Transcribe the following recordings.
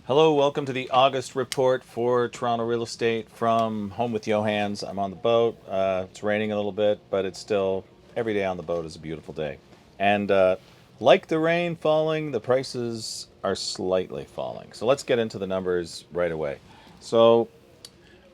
Hello, welcome to the August report for Toronto real estate from Home with Johans. I'm on the boat. It's raining a little bit, but it's still every day on the boat is a beautiful day. And like the rain falling, the prices are slightly falling. So let's get into the numbers right away. So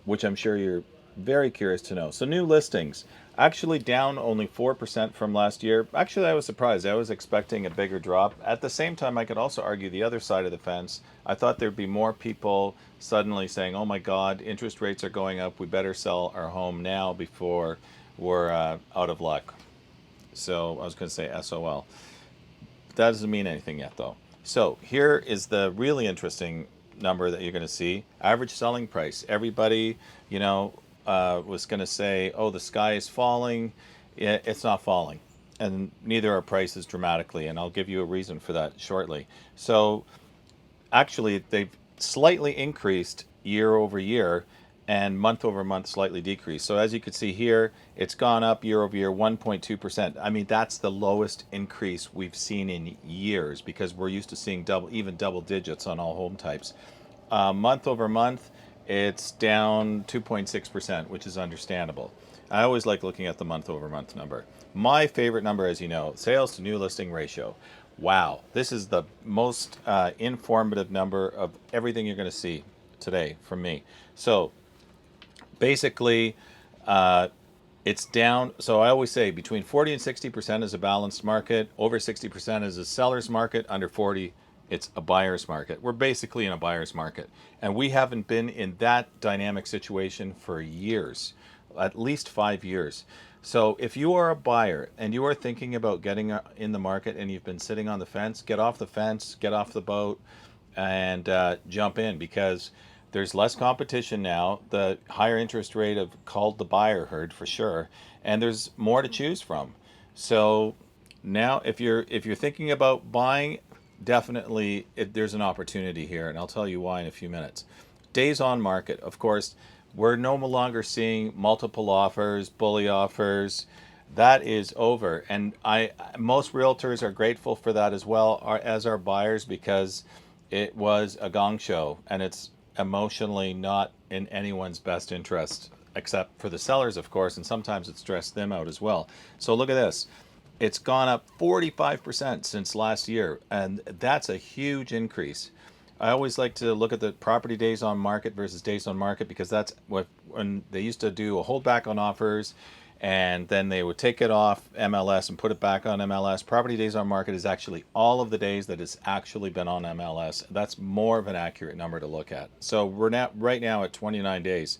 which I'm sure you're very curious to know. So, new listings actually down only 4% from last year. Actually, I was surprised. I was expecting a bigger drop. At the same time, I could also argue the other side of the fence. I thought there'd be more people suddenly saying, oh my God, interest rates are going up. We better sell our home now before we're out of luck. So, I was going to say SOL. That doesn't mean anything yet, though. So here is the really interesting number that you're going to see. Average selling price. Everybody, was going to say, "Oh, the sky is falling." It's not falling, and neither are prices dramatically. And I'll give you a reason for that shortly. So actually, they've slightly increased year over year and month over month slightly decreased. So as you can see here, it's gone up year over year 1.2%. I mean, that's the lowest increase we've seen in years because we're used to seeing even double digits on all home types. Month over month, it's down 2.6%, which is understandable. I always like looking at the month over month number. My favorite number, as you know, sales to new listing ratio. Wow, this is the most informative number of everything you're going to see today from me. So basically, uh, it's down. So I always say between 40 and 60% is a balanced market. Over 60% is a seller's market. Under 40, it's a buyer's market. We're basically in a buyer's market. And we haven't been in that dynamic situation for years, at least 5 years. So if you are a buyer and you are thinking about getting in the market and you've been sitting on the fence, get off the fence, get off the boat, and jump in because there's less competition now. The higher interest rate have called the buyer herd for sure, and there's more to choose from. So now, if you're thinking about buying, definitely there's an opportunity here, and I'll tell you why in a few minutes. Days on market, of course, we're no longer seeing multiple offers, bully offers. That is over, and I most realtors are grateful for that as well, as our buyers, because it was a gong show, and it's emotionally not in anyone's best interest, except for the sellers, of course, and sometimes it stressed them out as well. So look at this. It's gone up 45% since last year, and that's a huge increase. I always like to look at the property days on market versus days on market because that's what when they used to do a holdback on offers and then they would take it off MLS and put it back on MLS. Property days on market is actually all of the days that it's actually been on MLS. That's more of an accurate number to look at. So we're now right now at 29 days.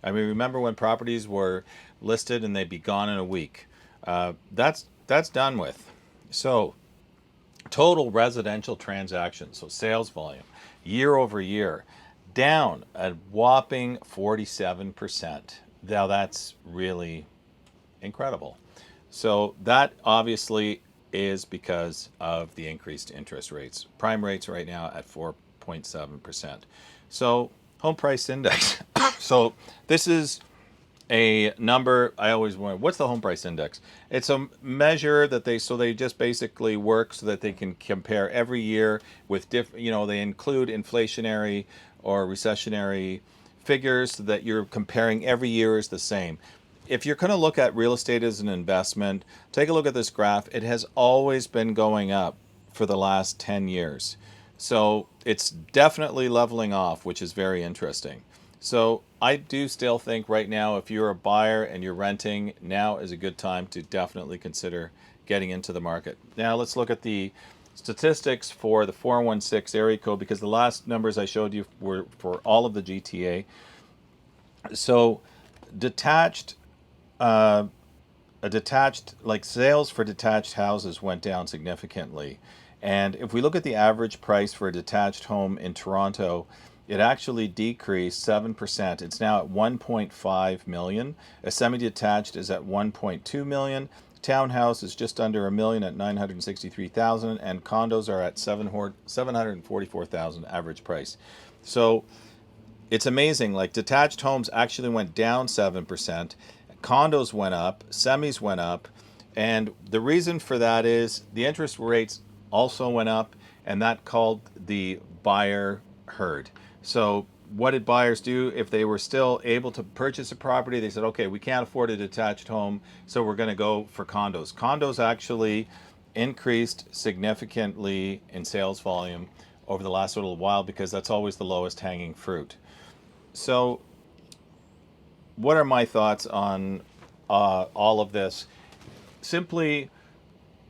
I mean, remember when properties were listed and they'd be gone in a week? That's done with. So total residential transactions, so sales volume, year over year, down a whopping 47%. Now that's really incredible. So that obviously is because of the increased interest rates. Prime rates right now at 4.7%. So home price index. So this is a number I always wonder what's the home price index. It's a measure that they just basically work so that they can compare every year with different, they include inflationary or recessionary figures so that you're comparing every year is the same. If you're going to look at real estate as an investment, take a look at this graph. It has always been going up for the last 10 years. So it's definitely leveling off, which is very interesting. So I do still think right now, if you're a buyer and you're renting, now is a good time to definitely consider getting into the market. Now let's look at the statistics for the 416 area code because the last numbers I showed you were for all of the GTA. So detached a detached like sales for detached houses went down significantly. And if we look at the average price for a detached home in Toronto, it actually decreased 7%. It's now at 1.5 million. A semi-detached is at 1.2 million. Townhouse is just under a million at 963,000 and condos are at 744,000 average price. So it's amazing. Like detached homes actually went down 7%, condos went up, semis went up, and the reason for that is the interest rates also went up, and that called the buyer heard. So what did buyers do? If they were still able to purchase a property, they said, okay, we can't afford a detached home, so we're going to go for condos. Condos actually increased significantly in sales volume over the last little while because that's always the lowest hanging fruit. So what are my thoughts on all of this? Simply,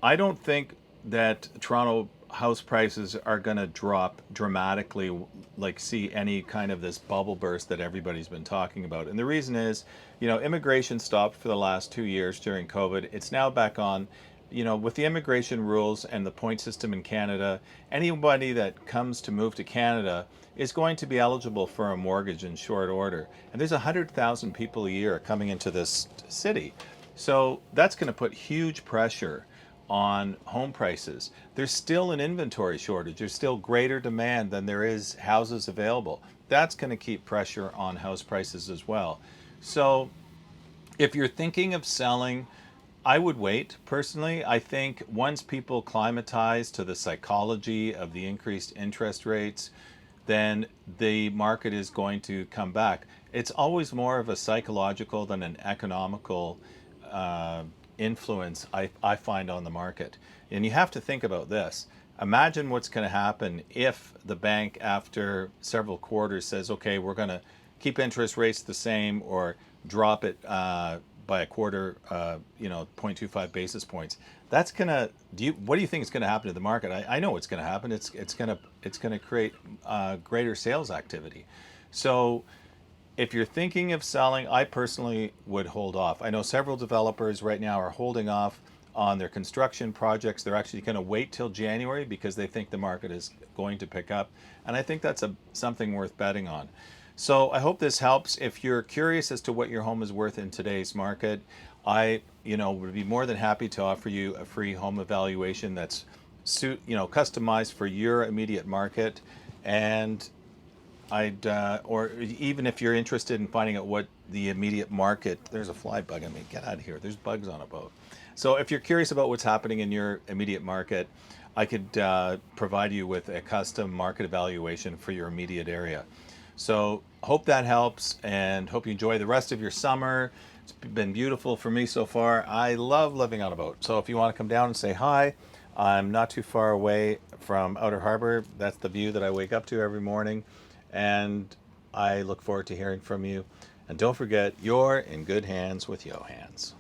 I don't think that Toronto house prices are going to drop dramatically, like see any kind of this bubble burst that everybody's been talking about. And the reason is, immigration stopped for the last 2 years during COVID. It's now back on. With the immigration rules and the point system in Canada, anybody that comes to move to Canada is going to be eligible for a mortgage in short order. And there's 100,000 people a year coming into this city. So that's going to put huge pressure on home prices. There's still an inventory shortage. There's still greater demand than there is houses available. That's going to keep pressure on house prices as well. So if you're thinking of selling, I would wait personally. I think once people climatize to the psychology of the increased interest rates, then the market is going to come back. It's always more of a psychological than an economical influence I find on the market. And you have to think about this. Imagine what's going to happen if the bank, after several quarters, says, okay, we're going to keep interest rates the same or drop it by a quarter, 0.25 basis points. That's gonna. What do you think is going to happen to the market? I know what's going to happen. It's going to create greater sales activity. So if you're thinking of selling, I personally would hold off. I know several developers right now are holding off on their construction projects. They're actually going to wait till January because they think the market is going to pick up. And I think that's something worth betting on. So I hope this helps. If you're curious as to what your home is worth in today's market, I would be more than happy to offer you a free home evaluation that's customized for your immediate market. And or even if you're interested in finding out what the immediate market, there's a fly bugging me, get out of here, there's bugs on a boat. So if you're curious about what's happening in your immediate market, I could provide you with a custom market evaluation for your immediate area. So hope that helps and hope you enjoy the rest of your summer. It's been beautiful for me so far. I love living on a boat. So if you want to come down and say hi, I'm not too far away from Outer Harbor. That's the view that I wake up to every morning. And I look forward to hearing from you. And don't forget, you're in good hands with Johans.